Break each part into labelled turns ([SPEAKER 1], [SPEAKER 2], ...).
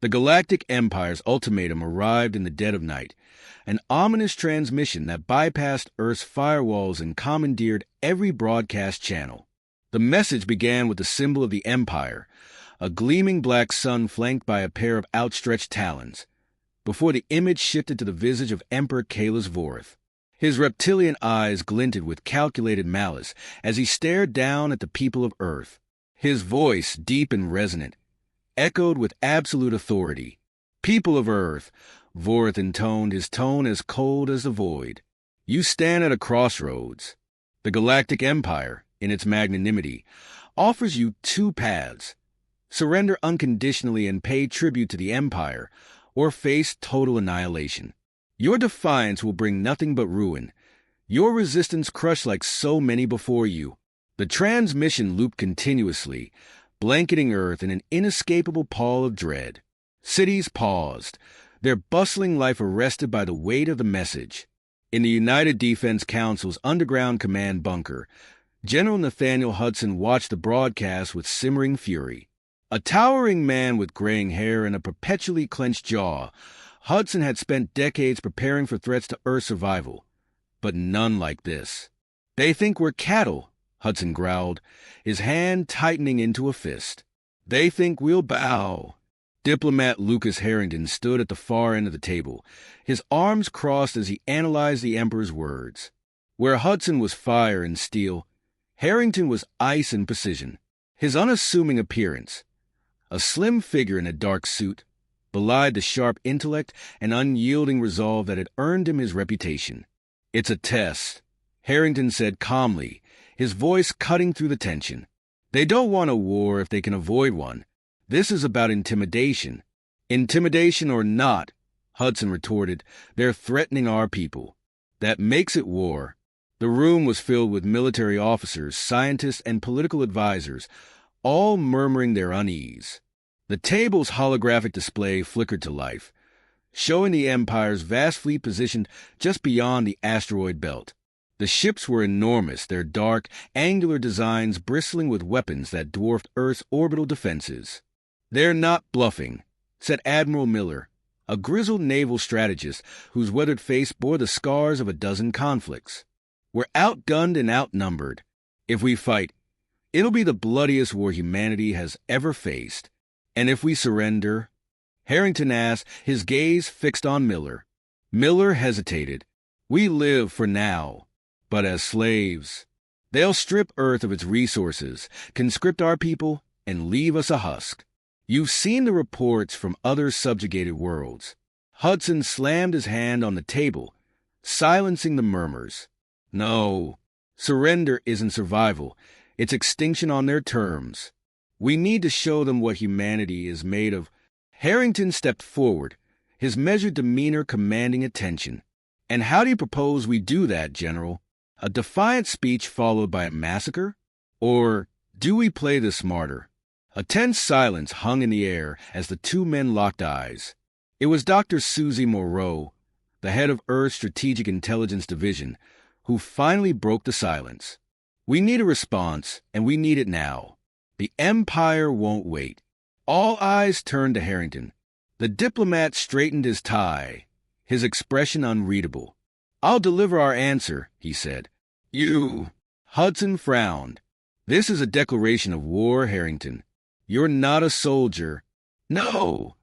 [SPEAKER 1] The Galactic Empire's ultimatum arrived in the dead of night, an ominous transmission that bypassed Earth's firewalls and commandeered every broadcast channel. The message began with the symbol of the Empire, a gleaming black sun flanked by a pair of outstretched talons, before the image shifted to the visage of Emperor Kahless Vorth. His reptilian eyes glinted with calculated malice as he stared down at the people of Earth. His voice, deep and resonant, echoed with absolute authority. "People of Earth," Vorth intoned, his tone as cold as the void. "You stand at a crossroads. The Galactic Empire, in its magnanimity, offers you two paths. Surrender unconditionally and pay tribute to the Empire, or face total annihilation. Your defiance will bring nothing but ruin. Your resistance crushed like so many before you." The transmission looped continuously, blanketing Earth in an inescapable pall of dread. Cities paused, their bustling life arrested by the weight of the message. In the United Defense Council's underground command bunker, General Nathaniel Hudson watched the broadcast with simmering fury. A towering man with graying hair and a perpetually clenched jaw, Hudson had spent decades preparing for threats to Earth's survival, but none like this. "They think we're cattle," Hudson growled, his hand tightening into a fist. "They think we'll bow." Diplomat Lucas Harrington stood at the far end of the table, his arms crossed as he analyzed the Emperor's words. Where Hudson was fire and steel, Harrington was ice and precision. His unassuming appearance, a slim figure in a dark suit, belied the sharp intellect and unyielding resolve that had earned him his reputation. "It's a test," Harrington said calmly, his voice cutting through the tension. "They don't want a war if they can avoid one. This is about intimidation." "Intimidation or not," Hudson retorted, "they're threatening our people. That makes it war." The room was filled with military officers, scientists, and political advisors, all murmuring their unease. The table's holographic display flickered to life, showing the Empire's vast fleet positioned just beyond the asteroid belt. The ships were enormous, their dark, angular designs bristling with weapons that dwarfed Earth's orbital defenses. "They're not bluffing," said Admiral Miller, a grizzled naval strategist whose weathered face bore the scars of a dozen conflicts. "We're outgunned and outnumbered. If we fight, it'll be the bloodiest war humanity has ever faced. And if we surrender?" Harrington asked, his gaze fixed on Miller. Miller hesitated. "We live for now, but as slaves. They'll strip Earth of its resources, conscript our people, and leave us a husk. You've seen the reports from other subjugated worlds." Hudson slammed his hand on the table, silencing the murmurs. "No, surrender isn't survival. It's extinction on their terms. We need to show them what humanity is made of." Harrington stepped forward, his measured demeanor commanding attention. "And how do you propose we do that, General? A defiant speech followed by a massacre? Or do we play this smarter?" A tense silence hung in the air as the two men locked eyes. It was Dr. Susie Moreau, the head of Earth's Strategic Intelligence Division, who finally broke the silence. "We need a response, and we need it now. The Empire won't wait." All eyes turned to Harrington. The diplomat straightened his tie, his expression unreadable. "I'll deliver our answer," he said. "You—" Hudson frowned. "This is a declaration of war, Harrington. You're not a soldier." "No,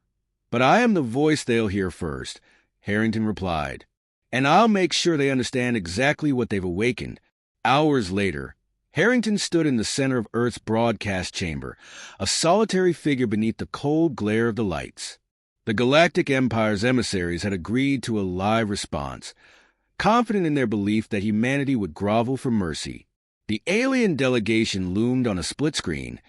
[SPEAKER 1] but I am the voice they'll hear first," Harrington replied. "And I'll make sure they understand exactly what they've awakened." Hours later, Harrington stood in the center of Earth's broadcast chamber, a solitary figure beneath the cold glare of the lights. The Galactic Empire's emissaries had agreed to a live response, confident in their belief that humanity would grovel for mercy. The alien delegation loomed on a split screen,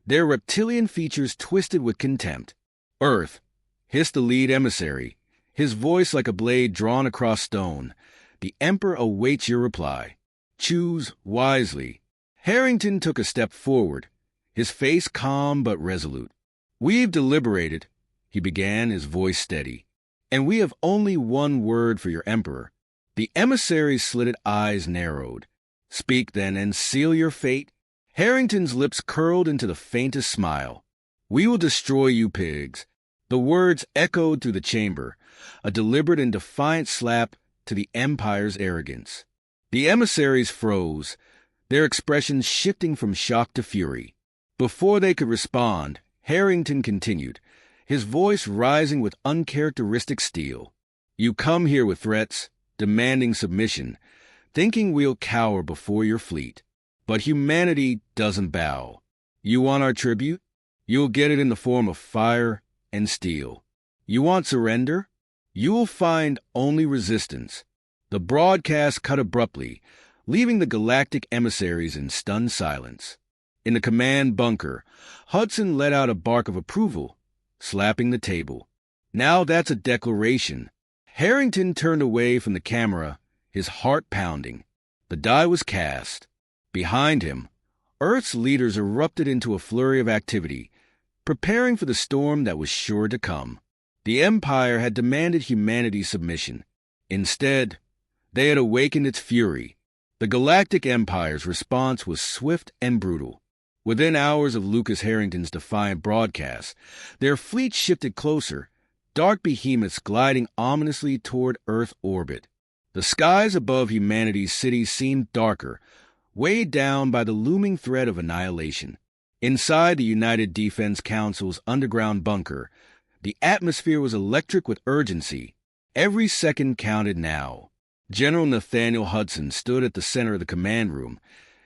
[SPEAKER 1] their reptilian features twisted with contempt. "Earth," hissed the lead emissary, his voice like a blade drawn across stone, "the Emperor awaits your reply. Choose wisely." Harrington took a step forward, his face calm but resolute. "We've deliberated," he began, his voice steady, "and we have only one word for your Emperor." The emissary's slitted eyes narrowed. "Speak, then, and seal your fate." Harrington's lips curled into the faintest smile. "We will destroy you pigs. The words echoed through the chamber, a deliberate and defiant slap to the Empire's arrogance. The emissaries froze, their expressions shifting from shock to fury. Before they could respond, Harrington continued, his voice rising with uncharacteristic steel. You come here with threats, demanding submission, thinking we'll cower before your fleet. But humanity doesn't bow. You want our tribute? You'll get it in the form of fire and steel. You want surrender? You will find only resistance. The broadcast cut abruptly, leaving the galactic emissaries in stunned silence. In the command bunker, Hudson let out a bark of approval, slapping the table. Now that's a declaration. Harrington turned away from the camera, his heart pounding. The die was cast. Behind him, Earth's leaders erupted into a flurry of activity, preparing for the storm that was sure to come. The Empire had demanded humanity's submission. Instead, they had awakened its fury. The Galactic Empire's response was swift and brutal. Within hours of Lucas Harrington's defiant broadcast, their fleet shifted closer, dark behemoths gliding ominously toward Earth orbit. The skies above humanity's cities seemed darker, weighed down by the looming threat of annihilation. Inside the United Defense Council's underground bunker, the atmosphere was electric with urgency. Every second counted now. General Nathaniel Hudson stood at the center of the command room,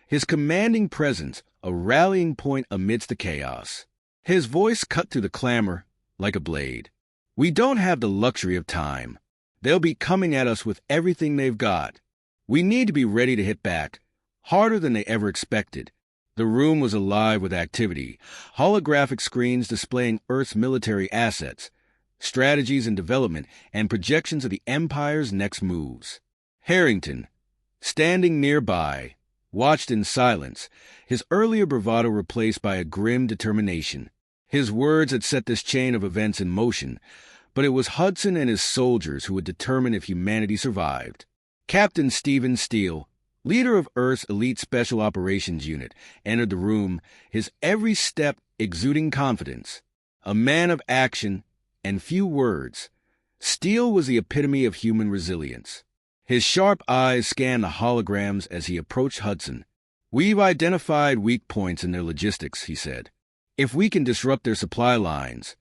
[SPEAKER 1] his commanding presence a rallying point amidst the chaos. His voice cut through the clamor like a blade. We don't have the luxury of time. They'll be coming at us with everything they've got. We need to be ready to hit back, harder than they ever expected. The room was alive with activity, holographic screens displaying Earth's military assets, strategies in development, and projections of the Empire's next moves. Harrington, standing nearby, watched in silence, his earlier bravado replaced by a grim determination. His words had set this chain of events in motion, but it was Hudson and his soldiers who would determine if humanity survived. Captain Stephen Steele, leader of Earth's elite Special Operations Unit, entered the room, his every step exuding confidence. A man of action and few words, Steele was the epitome of human resilience. His sharp eyes scanned the holograms as he approached Hudson. We've identified weak points in their logistics, he said. If we can disrupt their supply lines,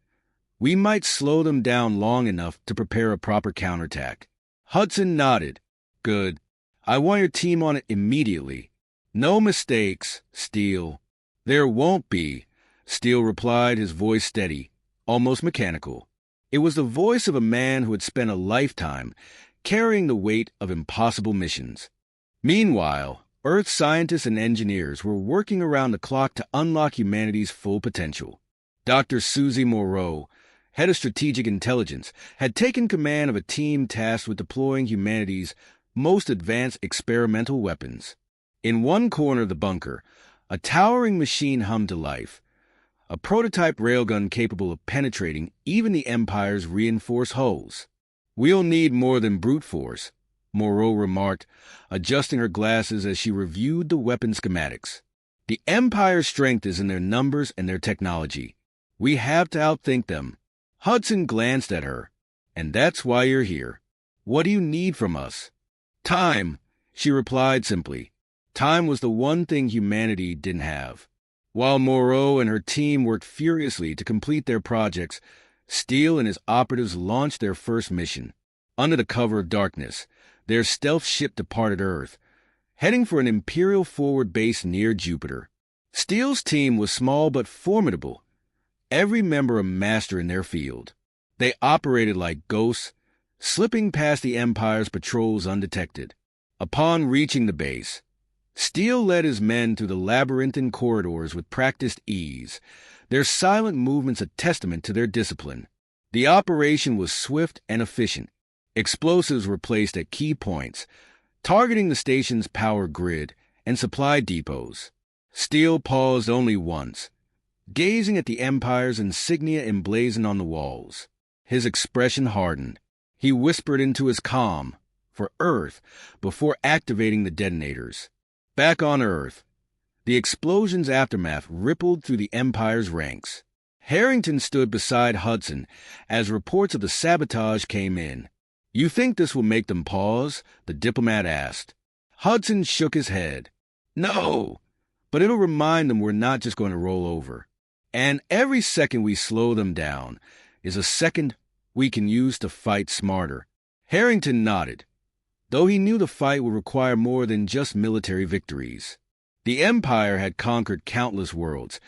[SPEAKER 1] we might slow them down long enough to prepare a proper counterattack. Hudson nodded. Good. I want your team on it immediately. No mistakes, Steele. There won't be, Steele replied, his voice steady, almost mechanical. It was the voice of a man who had spent a lifetime carrying the weight of impossible missions. Meanwhile, Earth scientists and engineers were working around the clock to unlock humanity's full potential. Dr. Susie Moreau, head of strategic intelligence, had taken command of a team tasked with deploying humanity's most advanced experimental weapons. In one corner of the bunker, a towering machine hummed to life, a prototype railgun capable of penetrating even the Empire's reinforced hulls. We'll need more than brute force, Moreau remarked, adjusting her glasses as she reviewed the weapon schematics. The Empire's strength is in their numbers and their technology. We have to outthink them. Hudson glanced at her. And that's why you're here. What do you need from us? Time, she replied simply. Time was the one thing humanity didn't have. While Moreau and her team worked furiously to complete their projects, Steele and his operatives launched their first mission. Under the cover of darkness, their stealth ship departed Earth, heading for an Imperial forward base near Jupiter. Steele's team was small but formidable, every member a master in their field. They operated like ghosts, slipping past the Empire's patrols undetected. Upon reaching the base, Steele led his men through the labyrinthine corridors with practiced ease, their silent movements a testament to their discipline. The operation was swift and efficient. Explosives were placed at key points, targeting the station's power grid and supply depots. Steele paused only once, gazing at the Empire's insignia emblazoned on the walls. His expression hardened. He whispered into his comm, for Earth, before activating the detonators. Back on Earth, the explosion's aftermath rippled through the Empire's ranks. Harrington stood beside Hudson as reports of the sabotage came in. "You think this will make them pause?" the diplomat asked. Hudson shook his head. "No, but it'll remind them we're not just going to roll over. And every second we slow them down is a second we can use to fight smarter." Harrington nodded, though he knew the fight would require more than just military victories. The Empire had conquered countless worlds,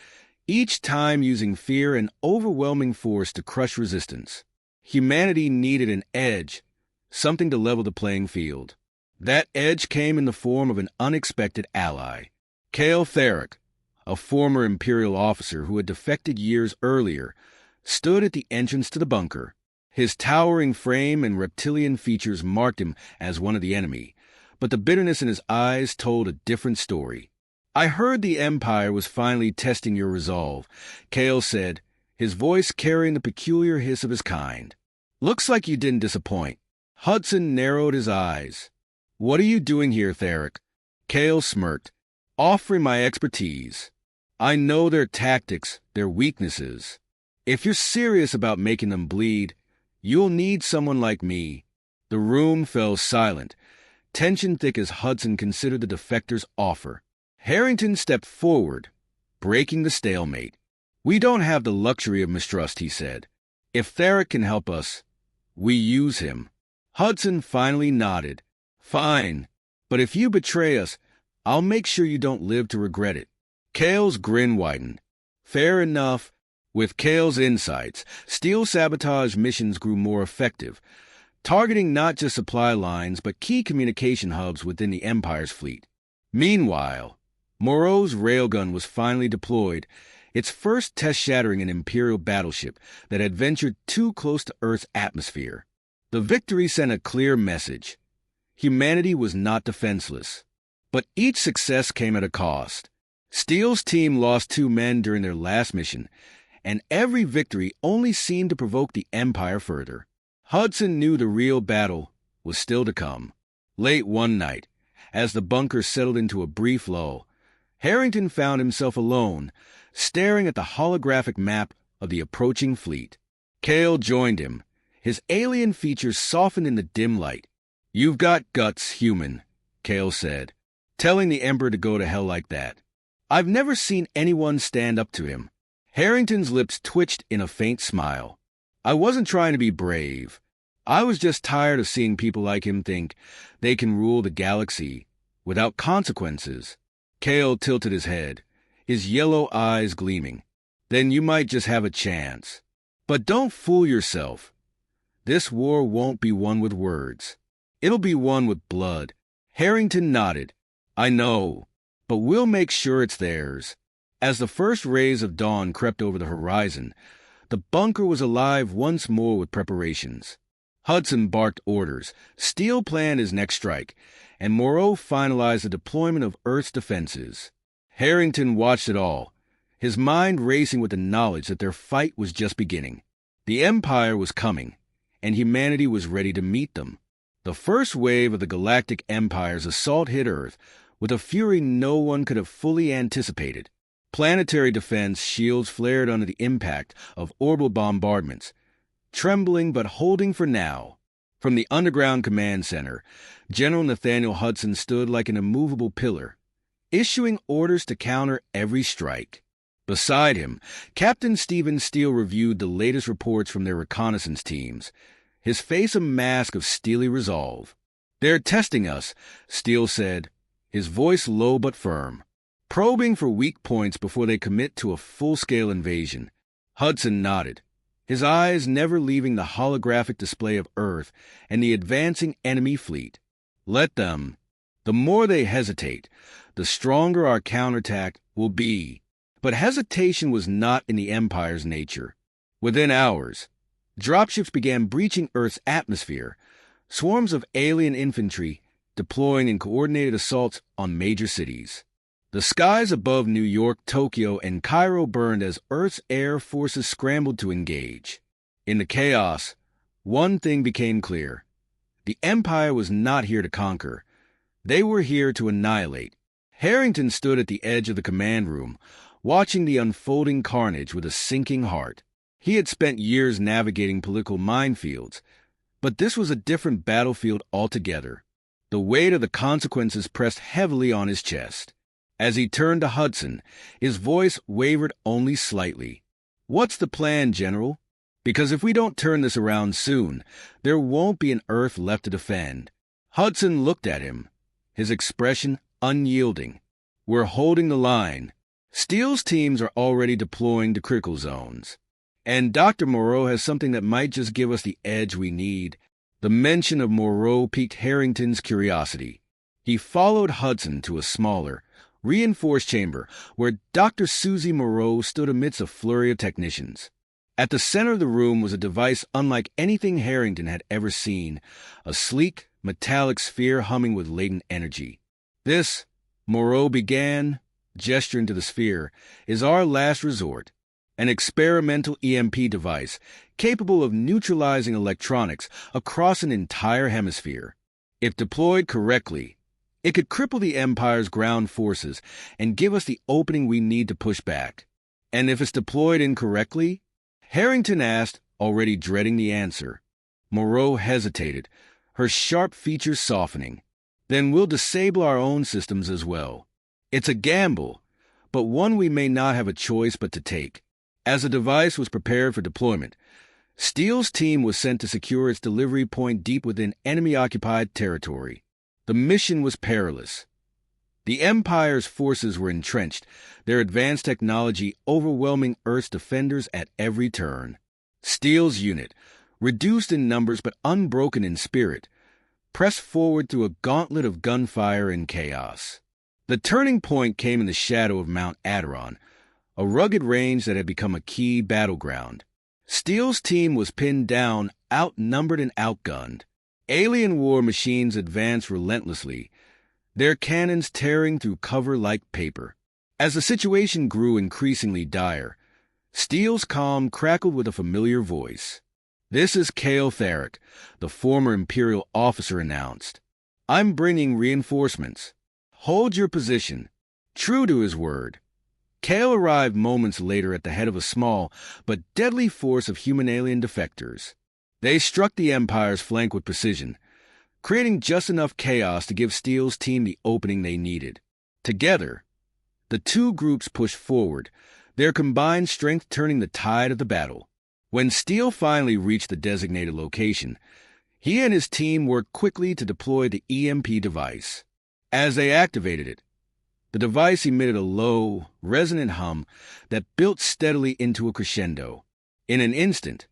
[SPEAKER 1] each time using fear and overwhelming force to crush resistance. Humanity needed an edge, something to level the playing field. That edge came in the form of an unexpected ally. Kale Theric, a former Imperial officer who had defected years earlier, stood at the entrance to the bunker. His towering frame and reptilian features marked him as one of the enemy, but the bitterness in his eyes told a different story. "I heard the Empire was finally testing your resolve," Kale said, his voice carrying the peculiar hiss of his kind. "Looks like you didn't disappoint." Hudson narrowed his eyes. "What are you doing here, Theric?" Kale smirked. "Offering my expertise. I know their tactics, their weaknesses. If you're serious about making them bleed, you'll need someone like me." The room fell silent, tension thick as Hudson considered the defector's offer. Harrington stepped forward, breaking the stalemate. "We don't have the luxury of mistrust," he said. "If Theric can help us, we use him." Hudson finally nodded. "Fine, but if you betray us, I'll make sure you don't live to regret it." Kale's grin widened. Fair enough. With Kale's insights, steel sabotage missions grew more effective, targeting not just supply lines but key communication hubs within the Empire's fleet. Meanwhile, Moreau's railgun was finally deployed, its first test shattering an Imperial battleship that had ventured too close to Earth's atmosphere. The victory sent a clear message. Humanity was not defenseless. But each success came at a cost. Steele's team lost 2 men during their last mission, and every victory only seemed to provoke the Empire further. Hudson knew the real battle was still to come. Late one night, as the bunker settled into a brief lull, Harrington found himself alone, staring at the holographic map of the approaching fleet. Kale joined him, his alien features softened in the dim light. "You've got guts, human," Kale said, telling the Emperor to go to hell like that. "I've never seen anyone stand up to him." Harrington's lips twitched in a faint smile. "I wasn't trying to be brave. I was just tired of seeing people like him think they can rule the galaxy without consequences." Kale tilted his head, his yellow eyes gleaming. "Then you might just have a chance. But don't fool yourself. This war won't be won with words. It'll be won with blood." Harrington nodded. "I know, but we'll make sure it's theirs." As the first rays of dawn crept over the horizon, the bunker was alive once more with preparations. Hudson barked orders, Steele planned his next strike, and Moreau finalized the deployment of Earth's defenses. Harrington watched it all, his mind racing with the knowledge that their fight was just beginning. The Empire was coming, and humanity was ready to meet them. The first wave of the Galactic Empire's assault hit Earth with a fury no one could have fully anticipated. Planetary defense shields flared under the impact of orbital bombardments, trembling but holding for now. From the underground command center, General Nathaniel Hudson stood like an immovable pillar, issuing orders to counter every strike. Beside him, Captain Stephen Steele reviewed the latest reports from their reconnaissance teams, his face a mask of steely resolve. "They're testing us," Steele said, his voice low but firm. "Probing for weak points before they commit to a full-scale invasion." Hudson nodded, his eyes never leaving the holographic display of Earth and the advancing enemy fleet. "Let them. The more they hesitate, the stronger our counterattack will be." But hesitation was not in the Empire's nature. Within hours, dropships began breaching Earth's atmosphere, swarms of alien infantry deploying in coordinated assaults on major cities. The skies above New York, Tokyo, and Cairo burned as Earth's air forces scrambled to engage. In the chaos, one thing became clear. The Empire was not here to conquer. They were here to annihilate. Harrington stood at the edge of the command room, watching the unfolding carnage with a sinking heart. He had spent years navigating political minefields, but this was a different battlefield altogether. The weight of the consequences pressed heavily on his chest. As he turned to Hudson, his voice wavered only slightly. "What's the plan, General? Because if we don't turn this around soon, there won't be an Earth left to defend." Hudson looked at him, his expression unyielding. "We're holding the line. Steele's teams are already deploying to critical zones. And Dr. Moreau has something that might just give us the edge we need." The mention of Moreau piqued Harrington's curiosity. He followed Hudson to a smaller, reinforced chamber where Dr. Susie Moreau stood amidst a flurry of technicians. At the center of the room was a device unlike anything Harrington had ever seen, a sleek, metallic sphere humming with latent energy. "This," Moreau began, gesturing to the sphere, "is our last resort. An experimental EMP device capable of neutralizing electronics across an entire hemisphere. If deployed correctly, it could cripple the Empire's ground forces and give us the opening we need to push back. And if it's deployed incorrectly?" Harrington asked, already dreading the answer. Moreau hesitated, her sharp features softening. "Then we'll disable our own systems as well. It's a gamble, but one we may not have a choice but to take." As the device was prepared for deployment, Steele's team was sent to secure its delivery point deep within enemy-occupied territory. The mission was perilous. The Empire's forces were entrenched, their advanced technology overwhelming Earth's defenders at every turn. Steele's unit, reduced in numbers but unbroken in spirit, pressed forward through a gauntlet of gunfire and chaos. The turning point came in the shadow of Mount Adiron, a rugged range that had become a key battleground. Steele's team was pinned down, outnumbered and outgunned. Alien war machines advanced relentlessly, their cannons tearing through cover like paper. As the situation grew increasingly dire, Steele's comm crackled with a familiar voice. "This is Cale Tharick," the former Imperial officer announced. "I'm bringing reinforcements. Hold your position." True to his word, Cale arrived moments later at the head of a small but deadly force of human-alien defectors. They struck the Empire's flank with precision, creating just enough chaos to give Steele's team the opening they needed. Together, the two groups pushed forward, their combined strength turning the tide of the battle. When Steele finally reached the designated location, he and his team worked quickly to deploy the EMP device. As they activated it, the device emitted a low, resonant hum that built steadily into a crescendo. In an instant,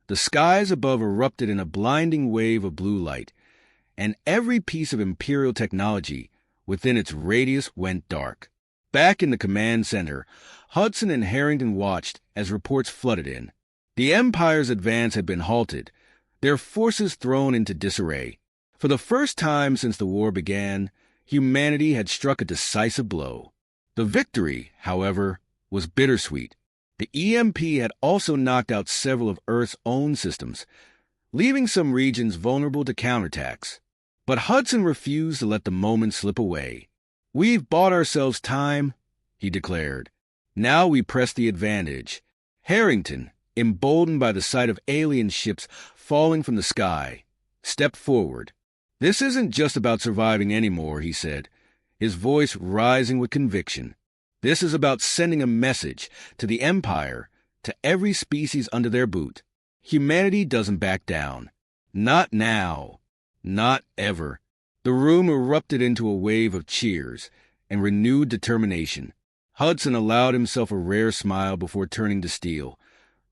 [SPEAKER 1] the skies above erupted in a blinding wave of blue light, and every piece of Imperial technology within its radius went dark. Back in the command center, Hudson and Harrington watched as reports flooded in. The Empire's advance had been halted, their forces thrown into disarray. For the first time since the war began, humanity had struck a decisive blow. The victory, however, was bittersweet. The EMP had also knocked out several of Earth's own systems, leaving some regions vulnerable to counterattacks. But Hudson refused to let the moment slip away. "We've bought ourselves time," he declared. "Now we press the advantage." Harrington, emboldened by the sight of alien ships falling from the sky, stepped forward. "This isn't just about surviving anymore," he said, his voice rising with conviction. "This is about sending a message to the Empire, to every species under their boot. Humanity doesn't back down. Not now. Not ever." The room erupted into a wave of cheers and renewed determination. Hudson allowed himself a rare smile before turning to Steele,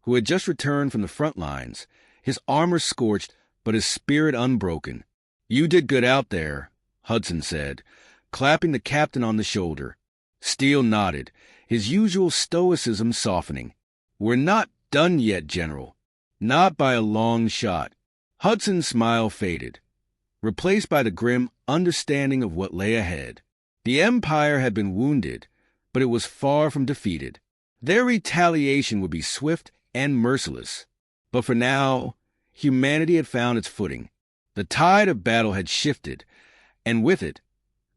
[SPEAKER 1] who had just returned from the front lines, his armor scorched but his spirit unbroken. "You did good out there," Hudson said, clapping the captain on the shoulder. Steele nodded, his usual stoicism softening. "We're not done yet, General. Not by a long shot." Hudson's smile faded, replaced by the grim understanding of what lay ahead. The Empire had been wounded, but it was far from defeated. Their retaliation would be swift and merciless. But for now, humanity had found its footing. The tide of battle had shifted, and with it,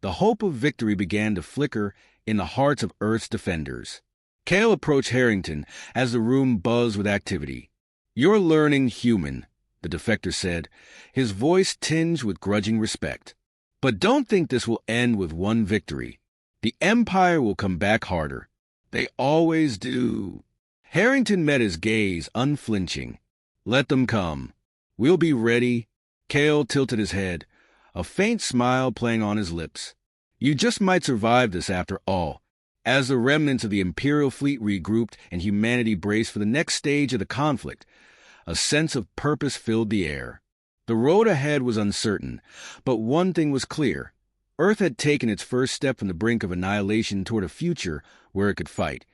[SPEAKER 1] the hope of victory began to flicker in the hearts of Earth's defenders. Cale approached Harrington as the room buzzed with activity. "You're learning human," the defector said, his voice tinged with grudging respect. "But don't think this will end with one victory. The Empire will come back harder. They always do." Harrington met his gaze, unflinching. "Let them come. We'll be ready." Cale tilted his head, a faint smile playing on his lips. "You just might survive this after all." As the remnants of the Imperial fleet regrouped and humanity braced for the next stage of the conflict, a sense of purpose filled the air. The road ahead was uncertain, but one thing was clear. Earth had taken its first step from the brink of annihilation toward a future where it could fight,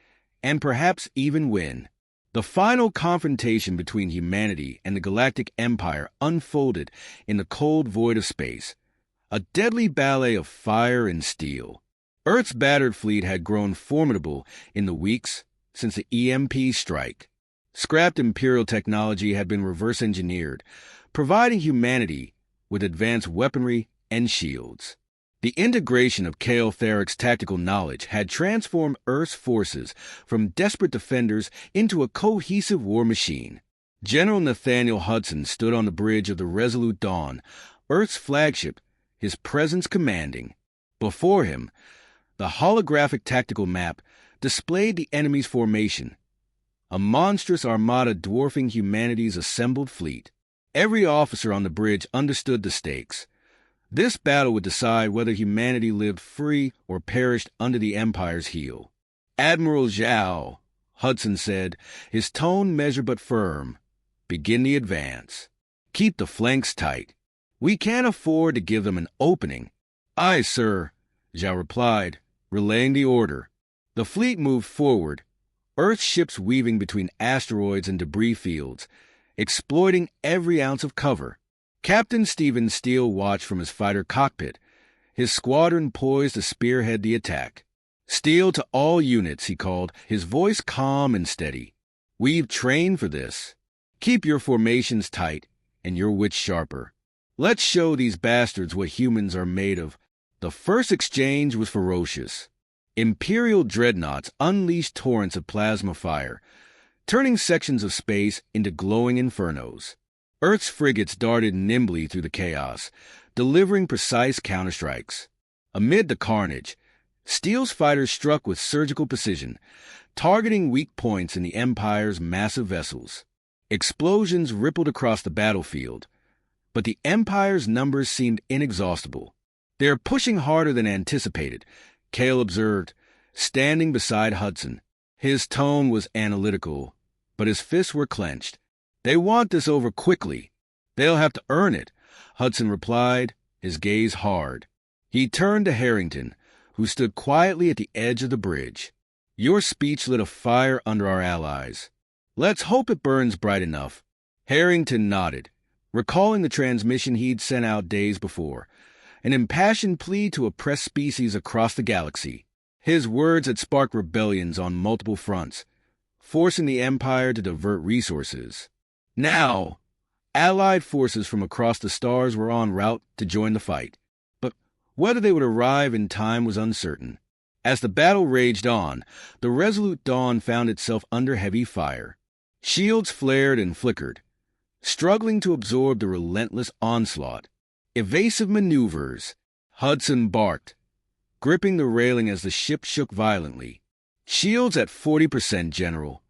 [SPEAKER 1] and perhaps even win. The final confrontation between humanity and the Galactic Empire unfolded in the cold void of space, a deadly ballet of fire and steel. Earth's battered fleet had grown formidable in the weeks since the EMP strike. Scrapped Imperial technology had been reverse-engineered, providing humanity with advanced weaponry and shields. The integration of Cale Tharrick's tactical knowledge had transformed Earth's forces from desperate defenders into a cohesive war machine. General Nathaniel Hudson stood on the bridge of the Resolute Dawn, Earth's flagship, his presence commanding. Before him, the holographic tactical map displayed the enemy's formation, a monstrous armada dwarfing humanity's assembled fleet. Every officer on the bridge understood the stakes. This battle would decide whether humanity lived free or perished under the Empire's heel. "Admiral Zhao," Hudson said, his tone measured but firm, "begin the advance. Keep the flanks tight. We can't afford to give them an opening." "Aye, sir," Zhao replied, relaying the order. The fleet moved forward, Earth's ships weaving between asteroids and debris fields, exploiting every ounce of cover. Captain Stephen Steele watched from his fighter cockpit, his squadron poised to spearhead the attack. "Steele to all units," he called, his voice calm and steady. "We've trained for this. Keep your formations tight and your wits sharper. Let's show these bastards what humans are made of." The first exchange was ferocious. Imperial dreadnoughts unleashed torrents of plasma fire, turning sections of space into glowing infernos. Earth's frigates darted nimbly through the chaos, delivering precise counterstrikes. Amid the carnage, Steele's fighters struck with surgical precision, targeting weak points in the Empire's massive vessels. Explosions rippled across the battlefield, but the Empire's numbers seemed inexhaustible. "They're pushing harder than anticipated," Cale observed, standing beside Hudson. His tone was analytical, but his fists were clenched. "They want this over quickly. They'll have to earn it," Hudson replied, his gaze hard. He turned to Harrington, who stood quietly at the edge of the bridge. "Your speech lit a fire under our allies. Let's hope it burns bright enough." Harrington nodded, recalling the transmission he'd sent out days before, an impassioned plea to oppress species across the galaxy. His words had sparked rebellions on multiple fronts, forcing the Empire to divert resources. Now, Allied forces from across the stars were en route to join the fight, but whether they would arrive in time was uncertain. As the battle raged on, the Resolute Dawn found itself under heavy fire. Shields flared and flickered, struggling to absorb the relentless onslaught. "Evasive maneuvers," Hudson barked, gripping the railing as the ship shook violently. "Shields at 40%, General,"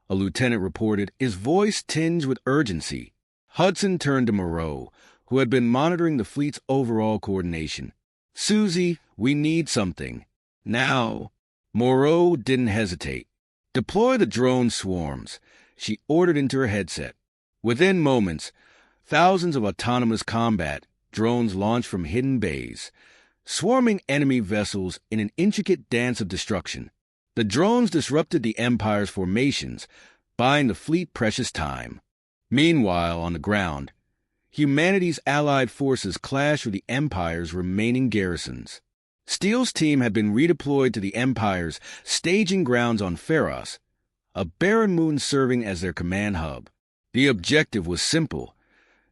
[SPEAKER 1] a lieutenant reported, his voice tinged with urgency. Hudson turned to Moreau, who had been monitoring the fleet's overall coordination. "Susie, we need something. Now." Moreau didn't hesitate. "Deploy the drone swarms," she ordered into her headset. Within moments, thousands of autonomous combat drones launched from hidden bays, swarming enemy vessels in an intricate dance of destruction. The drones disrupted the Empire's formations, buying the fleet precious time. Meanwhile, on the ground, humanity's allied forces clashed with the Empire's remaining garrisons. Steele's team had been redeployed to the Empire's staging grounds on Pharos, a barren moon serving as their command hub. The objective was simple: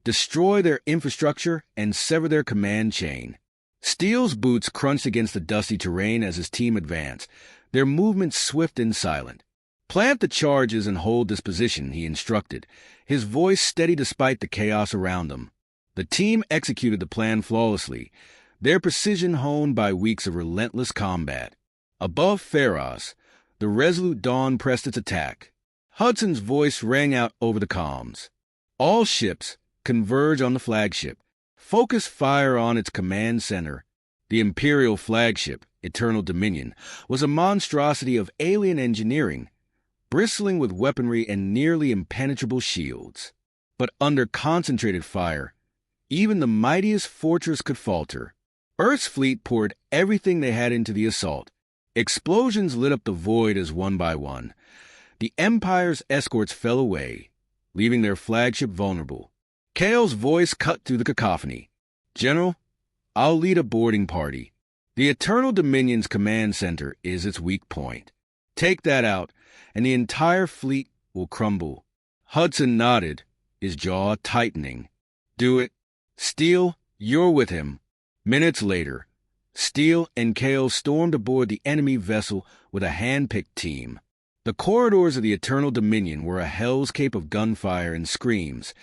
[SPEAKER 1] destroy their infrastructure and sever their command chain. Steele's boots crunched against the dusty terrain as his team advanced, their movements swift and silent. "Plant the charges and hold this position," he instructed, his voice steady despite the chaos around them. The team executed the plan flawlessly, their precision honed by weeks of relentless combat. Above Pharos, the resolute Dawn pressed its attack. Hudson's voice rang out over the comms. "All ships, converge on the flagship. Focus fire on its command center." The Imperial flagship, Eternal Dominion, was a monstrosity of alien engineering, bristling with weaponry and nearly impenetrable shields. But under concentrated fire, even the mightiest fortress could falter. Earth's fleet poured everything they had into the assault. Explosions lit up the void as one by one. The Empire's escorts fell away, leaving their flagship vulnerable. Kale's voice cut through the cacophony. "General, I'll lead a boarding party. The Eternal Dominion's command center is its weak point. Take that out, and the entire fleet will crumble." Hudson nodded, his jaw tightening. "Do it. Steele, you're with him." Minutes later, Steele and Kale stormed aboard the enemy vessel with a hand-picked team. The corridors of the Eternal Dominion were a hellscape of gunfire and screams,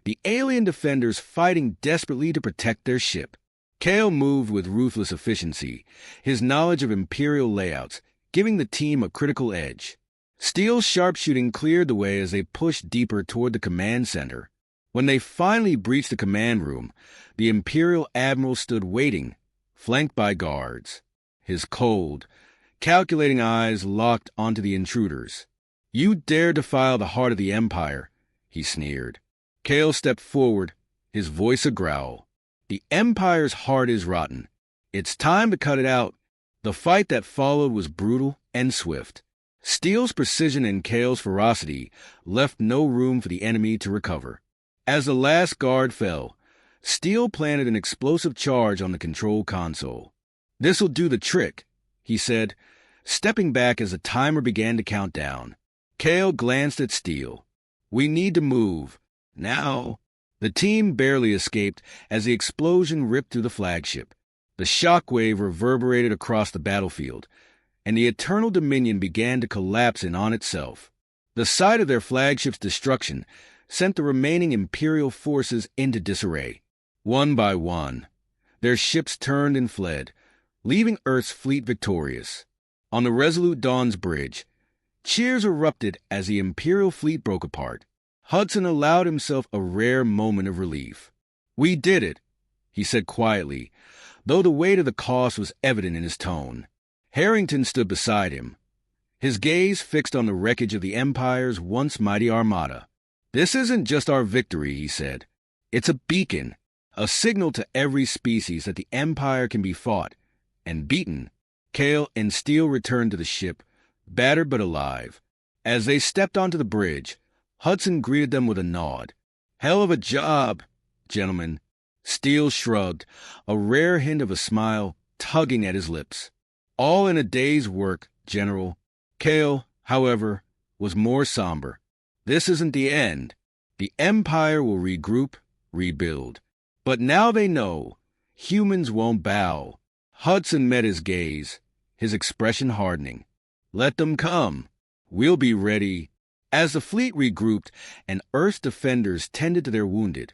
[SPEAKER 1] the alien defenders fighting desperately to protect their ship. Kale moved with ruthless efficiency, his knowledge of Imperial layouts giving the team a critical edge. Steele's sharpshooting cleared the way as they pushed deeper toward the command center. When they finally breached the command room, the Imperial Admiral stood waiting, flanked by guards, his cold, calculating eyes locked onto the intruders. "You dare defile the heart of the Empire," he sneered. Kale stepped forward, his voice a growl. "The Empire's heart is rotten. It's time to cut it out." The fight that followed was brutal and swift. Steele's precision and Kale's ferocity left no room for the enemy to recover. As the last guard fell, Steele planted an explosive charge on the control console. "This'll do the trick," he said, stepping back as the timer began to count down. Kale glanced at Steele. "We need to move. Now." The team barely escaped as the explosion ripped through the flagship. The shockwave reverberated across the battlefield, and the Eternal Dominion began to collapse in on itself. The sight of their flagship's destruction sent the remaining Imperial forces into disarray. One by one, their ships turned and fled, leaving Earth's fleet victorious. On the Resolute Dawn's bridge, cheers erupted as the Imperial fleet broke apart. Hudson allowed himself a rare moment of relief. "We did it," he said quietly, though the weight of the cost was evident in his tone. Harrington stood beside him, his gaze fixed on the wreckage of the Empire's once mighty armada. "This isn't just our victory," he said. "It's a beacon, a signal to every species that the Empire can be fought and beaten." Kale and Steele returned to the ship, battered but alive. As they stepped onto the bridge, Hudson greeted them with a nod. "Hell of a job, gentlemen." Steele shrugged, a rare hint of a smile tugging at his lips. "All in a day's work, General." Kale, however, was more somber. "This isn't the end. The Empire will regroup, rebuild. But now they know humans won't bow." Hudson met his gaze, his expression hardening. "Let them come. We'll be ready." As the fleet regrouped and Earth's defenders tended to their wounded,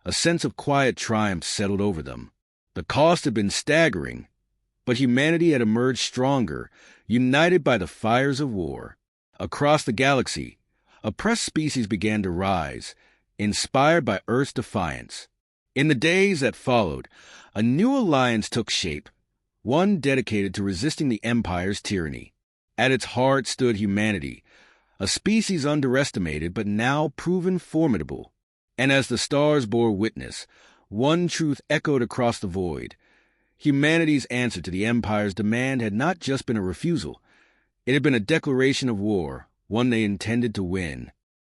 [SPEAKER 1] a sense of quiet triumph settled over them. The cost had been staggering, but humanity had emerged stronger, united by the fires of war. Across the galaxy, oppressed species began to rise, inspired by Earth's defiance. In the days that followed, a new alliance took shape, one dedicated to resisting the Empire's tyranny. At its heart stood humanity, a species underestimated but now proven formidable. And as the stars bore witness, one truth echoed across the void. Humanity's answer to the Empire's demand had not just been a refusal. It had been a declaration of war, one they intended to win.